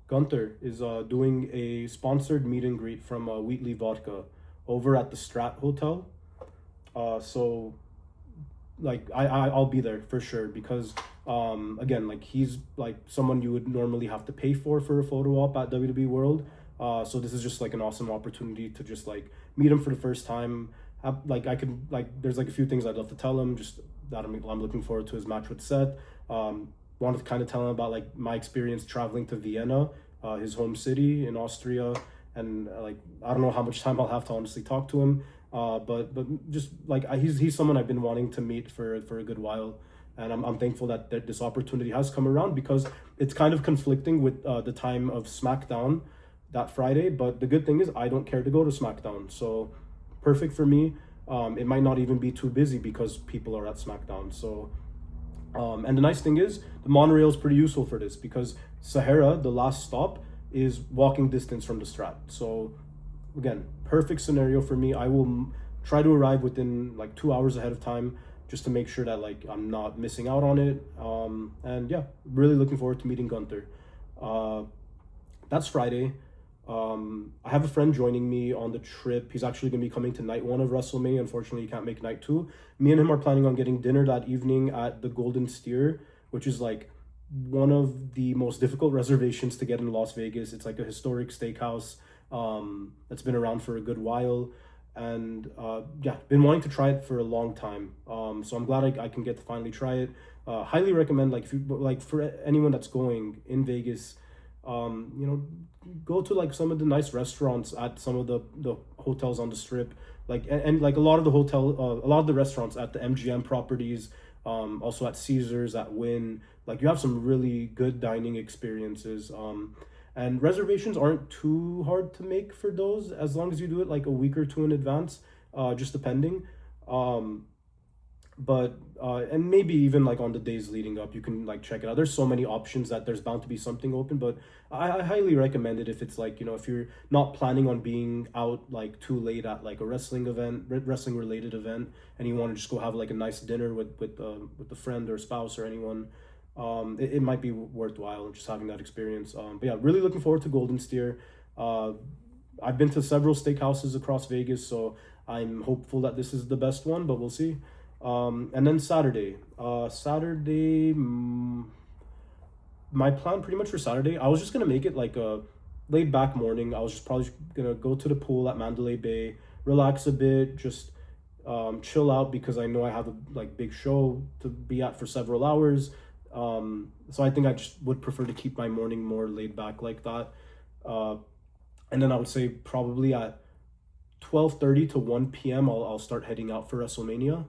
Gunther is doing a sponsored meet and greet from Wheatley Vodka over at the Strat Hotel. So like I'll be there for sure, because again, like he's like someone you would normally have to pay for a photo op at WWE World. So this is just like an awesome opportunity to just like meet him for the first time. Like I could like, there's like a few things I'd love to tell him, just that I'm looking forward to his match with Seth. Wanted to kind of tell him about like my experience traveling to Vienna, his home city in Austria, and like I don't know how much time I'll have to honestly talk to him. But just like he's someone I've been wanting to meet for a good while, and I'm thankful that this opportunity has come around, because it's kind of conflicting with the time of SmackDown that Friday. But the good thing is I don't care to go to SmackDown, so perfect for me. It might not even be too busy because people are at SmackDown. So and the nice thing is the monorail is pretty useful for this, because Sahara, the last stop, is walking distance from the Strat. So again, perfect scenario for me. I will try to arrive within like 2 hours ahead of time, just to make sure that like I'm not missing out on it. And yeah, really looking forward to meeting Gunther. That's Friday. I have a friend joining me on the trip. He's actually going to be coming to night 1 of WrestleMania. Unfortunately, he can't make night 2. Me and him are planning on getting dinner that evening at the Golden Steer, which is like one of the most difficult reservations to get in Las Vegas. It's like a historic steakhouse that's been around for a good while, and yeah, been wanting to try it for a long time. So I'm glad I can get to finally try it. Highly recommend, like if you like, for anyone that's going in Vegas, you know, go to like some of the nice restaurants at some of the hotels on the Strip, like and like a lot of the restaurants at the MGM properties, also at Caesars, at Wynn. Like you have some really good dining experiences. And reservations aren't too hard to make for those, as long as you do it like a week or two in advance, just depending. But and maybe even like on the days leading up, you can like check it out. There's so many options that there's bound to be something open, but I highly recommend it if it's like, you know, if you're not planning on being out like too late at like a wrestling related event, and you want to just go have like a nice dinner with a friend or spouse or anyone. It might be worthwhile just having that experience. But yeah, really looking forward to Golden Steer. I've been to several steakhouses across Vegas, so I'm hopeful that this is the best one, but we'll see. And then Saturday, my plan pretty much for Saturday, I was just gonna make it like a laid back morning. I was just probably gonna go to the pool at Mandalay Bay, relax a bit, just chill out, because I know I have a like big show to be at for several hours. So I think I just would prefer to keep my morning more laid back like that. And then I would say probably at 12:30 to 1 p.m. I'll start heading out for WrestleMania.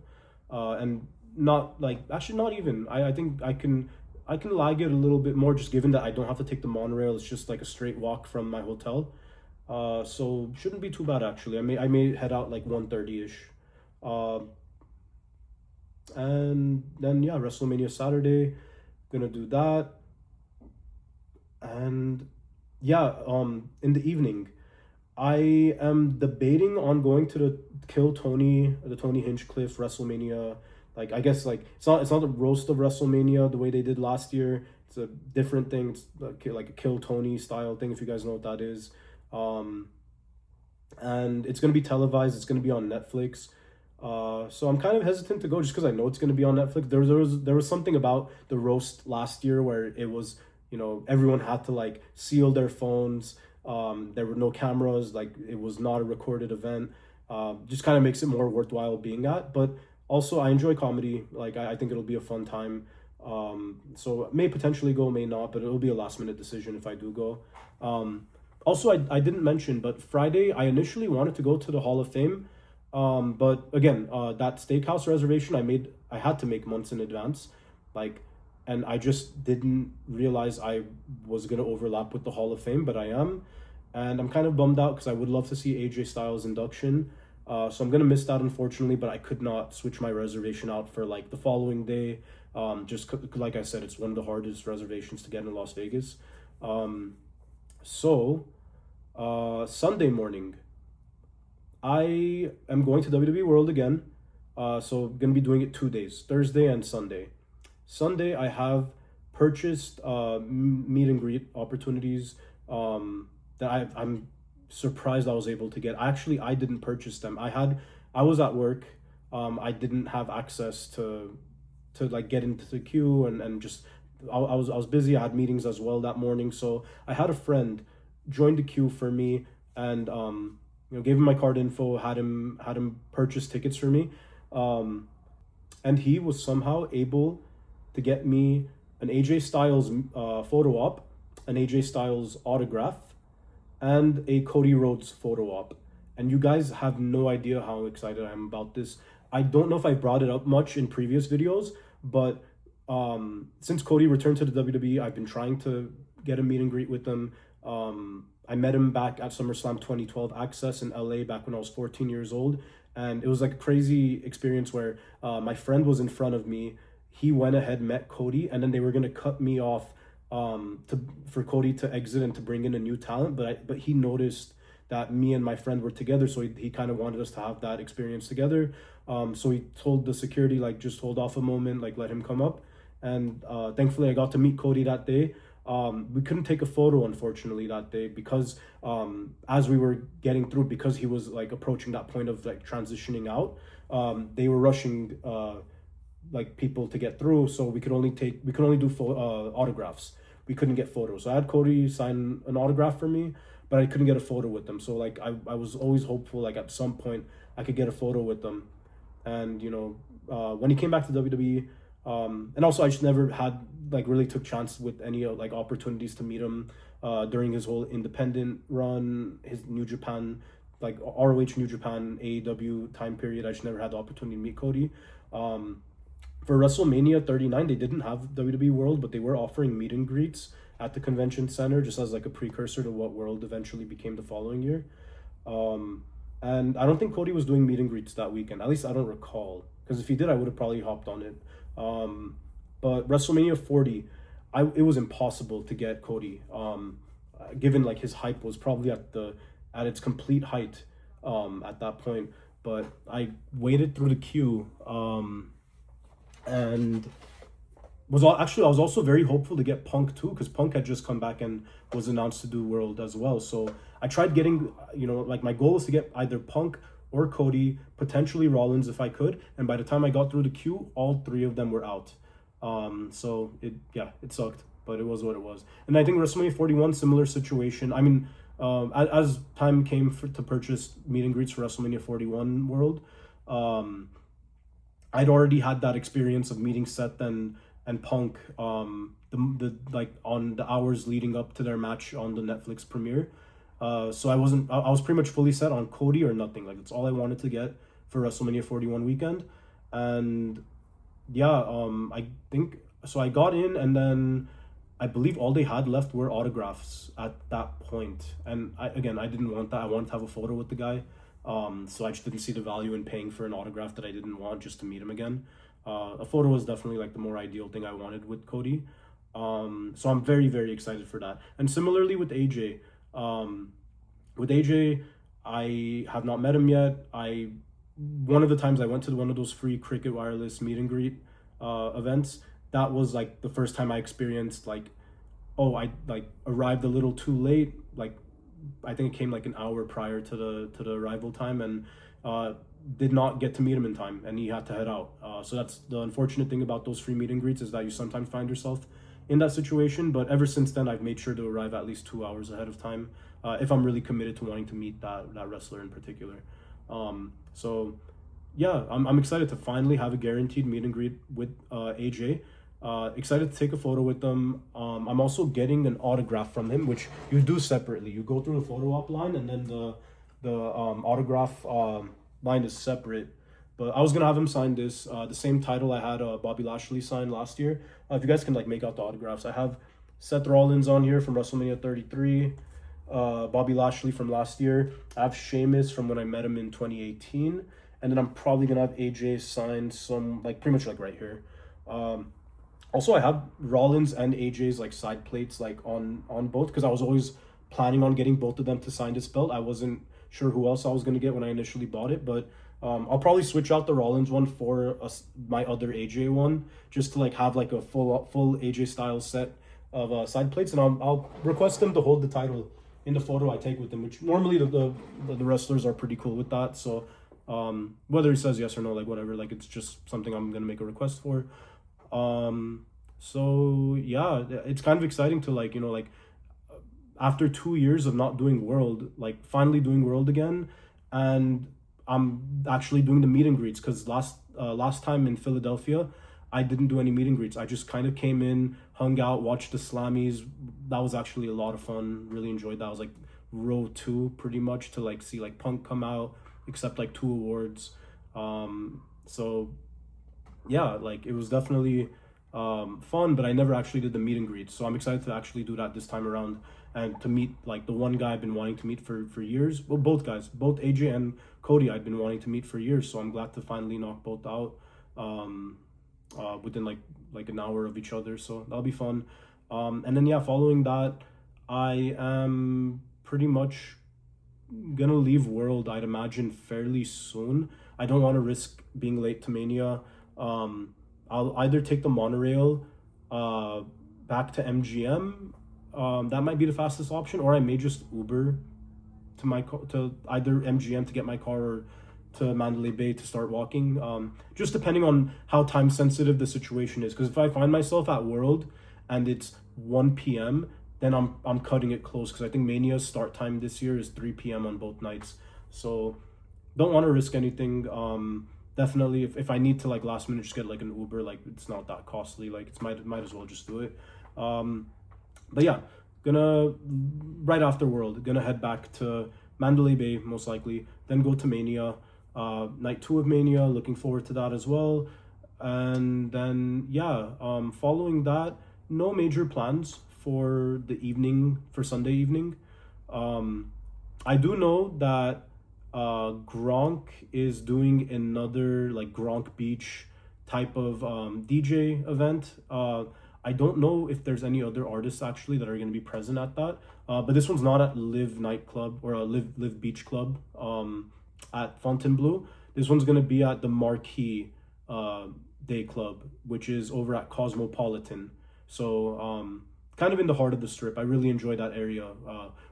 and not like actually not even. I think I can lag it a little bit more, just given that I don't have to take the monorail. It's just like a straight walk from my hotel. So shouldn't be too bad actually. I may head out like 1:30ish. And then yeah, WrestleMania Saturday, gonna do that. And yeah, in the evening, I am debating on going to the Tony Hinchcliffe WrestleMania. Like I guess like it's not the roast of WrestleMania the way they did last year. It's a different thing. It's like a Kill Tony style thing, if you guys know what that is. And it's gonna be televised. It's gonna be on Netflix. So I'm kind of hesitant to go just because I know it's gonna be on Netflix. There was something about the roast last year where it was, everyone had to like seal their phones. There were no cameras. Like it was not a recorded event. Just kind of makes it more worthwhile being at. But also I enjoy comedy. Like I think it'll be a fun time. So may potentially go, may not, but it'll be a last minute decision if I do go. Also, I didn't mention, but Friday, I initially wanted to go to the Hall of Fame. But again, that steakhouse reservation I had to make months in advance. Like, and I just didn't realize I was going to overlap with the Hall of Fame, but I am. And I'm kind of bummed out because I would love to see AJ Styles' induction. So I'm going to miss that, unfortunately, but I could not switch my reservation out for like the following day. Like I said, it's one of the hardest reservations to get in Las Vegas. So, Sunday morning, I am going to WWE World again. So gonna be doing it 2 days, Thursday and Sunday. Sunday, I have purchased meet and greet opportunities that I'm surprised I was able to get. I didn't purchase them. I was at work. I didn't have access to like get into the queue and just I was busy. I had meetings as well that morning, so I had a friend join the queue for me and gave him my card info, had him purchase tickets for me, and he was somehow able to get me an AJ Styles photo op, an AJ Styles autograph, and a Cody Rhodes photo op. And you guys have no idea how excited I am about this. I don't know if I brought it up much in previous videos, but since Cody returned to the WWE, I've been trying to get a meet and greet with him. I met him back at SummerSlam 2012 Access in LA back when I was 14 years old. And it was like a crazy experience where my friend was in front of me. He went ahead, met Cody, and then they were going to cut me off for Cody to exit and to bring in a new talent. But he noticed that me and my friend were together, so he kind of wanted us to have that experience together. So he told the security, like, just hold off a moment, like, let him come up. And thankfully, I got to meet Cody that day. We couldn't take a photo, unfortunately, that day because as we were getting through, because he was, like, approaching that point of, like, transitioning out, they were rushing, like, people to get through, so we could only do autographs. We couldn't get photos. So I had Cody sign an autograph for me, but I couldn't get a photo with them. So like I was always hopeful like at some point I could get a photo with them. And when he came back to WWE, and also I just never had like really took chance with any like opportunities to meet him during his whole independent run, his New Japan, like ROH New Japan AEW time period. I just never had the opportunity to meet Cody. For WrestleMania 39, they didn't have WWE World, but they were offering meet and greets at the convention center just as like a precursor to what World eventually became the following year. And I don't think Cody was doing meet and greets that weekend. At least I don't recall. Because if he did, I would have probably hopped on it. But WrestleMania 40, it was impossible to get Cody. Given like his hype was probably at its complete height at that point. But I waited through the queue. And I was also very hopeful to get Punk too, because Punk had just come back and was announced to do World as well. So I tried getting, like my goal was to get either Punk or Cody, potentially Rollins if I could. And by the time I got through the queue, all three of them were out. So it sucked, but it was what it was. And I think WrestleMania 41, similar situation. I mean, as time came to purchase meet and greets for WrestleMania 41 World, I'd already had that experience of meeting Seth and Punk the like on the hours leading up to their match on the Netflix premiere. So I was pretty much fully set on Cody or nothing. Like that's all I wanted to get for WrestleMania 41 weekend. And yeah, I think so. I got in, and then I believe all they had left were autographs at that point. And I didn't want that. I wanted to have a photo with the guy. So I just didn't see the value in paying for an autograph that I didn't want just to meet him again. A photo was definitely like the more ideal thing I wanted with Cody. So I'm very, very excited for that. And similarly with AJ, I have not met him yet. One of the times I went to one of those free Cricket Wireless meet and greet events, that was like the first time I experienced like, oh, I like arrived a little too late. Like, I think it came like an hour prior to the arrival time, and did not get to meet him in time, and he had to head out. So that's the unfortunate thing about those free meet and greets, is that you sometimes find yourself in that situation. But ever since then, I've made sure to arrive at least 2 hours ahead of time if I'm really committed to wanting to meet that wrestler in particular. So yeah, I'm excited to finally have a guaranteed meet and greet with AJ. Excited to take a photo with them. I'm also getting an autograph from him, which you do separately. You go through the photo op line, and then the autograph line is separate. But I was gonna have him sign this, the same title I had Bobby Lashley sign last year. If you guys can like make out the autographs, I have Seth Rollins on here from WrestleMania 33, Bobby Lashley from last year. I have Sheamus from when I met him in 2018, and then I'm probably gonna have AJ sign some, like pretty much like right here. Also, I have Rollins and AJ's like side plates like on both, because I was always planning on getting both of them to sign this belt. I wasn't sure who else I was going to get when I initially bought it, but I'll probably switch out the Rollins one for my other AJ one, just to like have like a full AJ style set of side plates, and I'll request them to hold the title in the photo I take with them, which normally the wrestlers are pretty cool with that. So whether he says yes or no, like whatever, like it's just something I'm going to make a request for. So yeah, it's kind of exciting to like, like after 2 years of not doing World, like finally doing World again, and I'm actually doing the meet and greets, because last time in Philadelphia, I didn't do any meet and greets. I just kind of came in, hung out, watched the Slammies. That was actually a lot of fun. Really enjoyed that. I was like row 2 pretty much to like see like Punk come out, accept like 2 awards. So yeah, like it was definitely fun, but I never actually did the meet and greet. So I'm excited to actually do that this time around, and to meet like the one guy I've been wanting to meet for years. Well, both guys, both AJ and Cody, I've been wanting to meet for years. So I'm glad to finally knock both out within like an hour of each other. So that'll be fun. And then yeah, following that, I am pretty much gonna leave World, I'd imagine, fairly soon. I don't want to risk being late to Mania. I'll either take the monorail back to MGM. That might be the fastest option, or I may just Uber to either MGM to get my car, or to Mandalay Bay to start walking. Just depending on how time sensitive the situation is. Because if I find myself at World and it's 1 p.m., then I'm cutting it close, because I think Mania's start time this year is 3 p.m. on both nights. So don't want to risk anything. Definitely, if I need to like last minute just get like an Uber, like it's not that costly, like it's might as well just do it. But yeah, gonna right after World, gonna head back to Mandalay Bay most likely, then go to Mania, night 2 of Mania, looking forward to that as well. And then yeah, following that, no major plans for the evening, for Sunday evening. I do know that Gronk is doing another like Gronk Beach type of DJ event. I don't know if there's any other artists actually that are going to be present at that, but this one's not at Live Nightclub or Live Beach Club at Fontainebleau. This one's going to be at the Marquee Day Club, which is over at Cosmopolitan. So kind of in the heart of the Strip. I really enjoy that area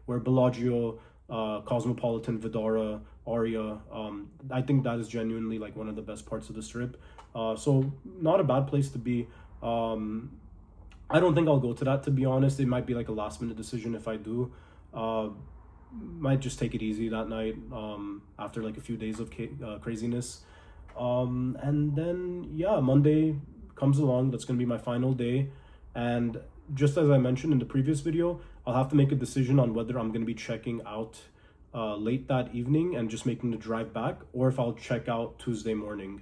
where Bellagio, Cosmopolitan, Vidara, Aria. I think that is genuinely like one of the best parts of the Strip. So not a bad place to be. I don't think I'll go to that, to be honest. It might be like a last minute decision if I do. Might just take it easy that night after like a few days of craziness. And then yeah, Monday comes along. That's gonna be my final day, and just as I mentioned in the previous video, I'll have to make a decision on whether I'm going to be checking out late that evening and just making the drive back, or if I'll check out Tuesday morning.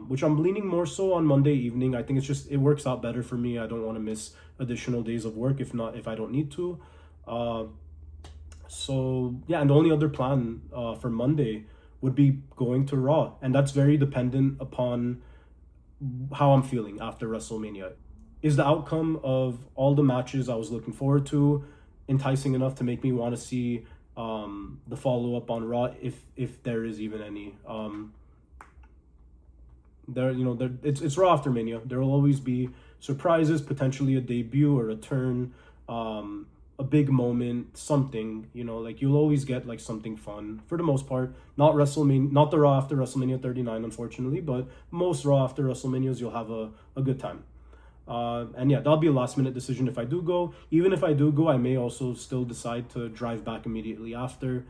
which I'm leaning more so on Monday evening. I think it works out better for me. I don't want to miss additional days of work if I don't need to. So yeah, and the only other plan for Monday would be going to Raw, and that's very dependent upon how I'm feeling after WrestleMania. Is the outcome of all the matches I was looking forward to enticing enough to make me want to see the follow up on Raw, if there is even any? It's Raw after Mania. There will always be surprises, potentially a debut or a turn, a big moment, something. Like you'll always get like something fun for the most part. Not WrestleMania, not the Raw after WrestleMania 39, unfortunately, but most Raw after WrestleManias you'll have a good time. And yeah, that'll be a last minute decision if I do go. Even if I do go, I may also still decide to drive back immediately after.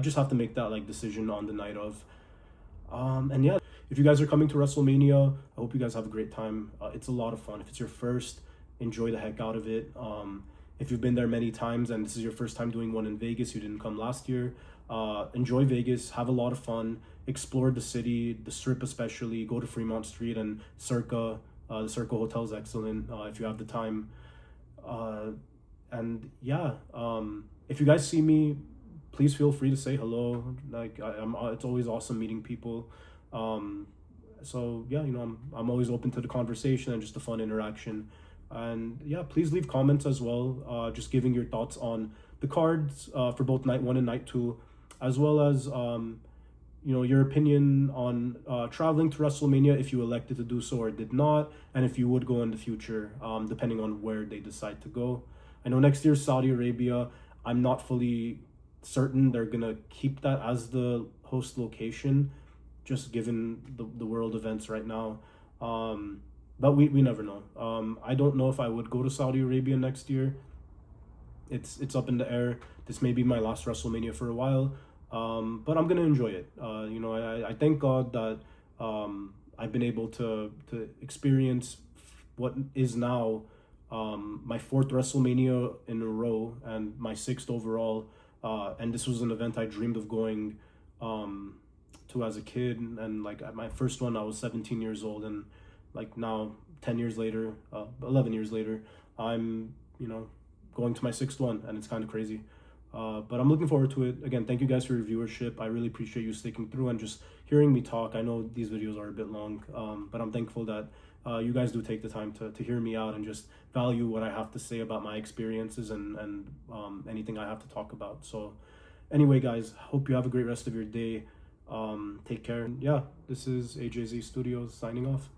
Just have to make that like decision on the night of. And yeah, if you guys are coming to WrestleMania, I hope you guys have a great time. It's a lot of fun. If it's your first, enjoy the heck out of it. If you've been there many times and this is your first time doing one in Vegas, you didn't come last year, enjoy Vegas, have a lot of fun, explore the city, the Strip especially, go to Fremont Street and Circa. The Circa Hotel is excellent if you have the time. And yeah, if you guys see me, please feel free to say hello. Like it's always awesome meeting people. So yeah, I'm always open to the conversation and just the fun interaction. And yeah, please leave comments as well, just giving your thoughts on the cards for both night 1 and night 2, as well as your opinion on traveling to WrestleMania if you elected to do so or did not, and if you would go in the future, depending on where they decide to go. I know next year's Saudi Arabia. I'm not fully certain they're gonna keep that as the host location, just given the world events right now. But we never know. I don't know if I would go to Saudi Arabia next year. It's up in the air. This may be my last WrestleMania for a while, but I'm gonna enjoy it. I thank God that I've been able to experience what is now my 4th WrestleMania in a row and my 6th overall. And this was an event I dreamed of going to as a kid. And like at my first one, I was 17 years old, and like now 10 years later, 11 years later, I'm going to my 6th one, and it's kind of crazy, but I'm looking forward to it. Again, thank you guys for your viewership. I really appreciate you sticking through and just hearing me talk. I know these videos are a bit long, but I'm thankful that you guys do take the time to hear me out and just value what I have to say about my experiences and anything I have to talk about. So anyway, guys, hope you have a great rest of your day. Take care. Yeah, this is AJZ Studios signing off.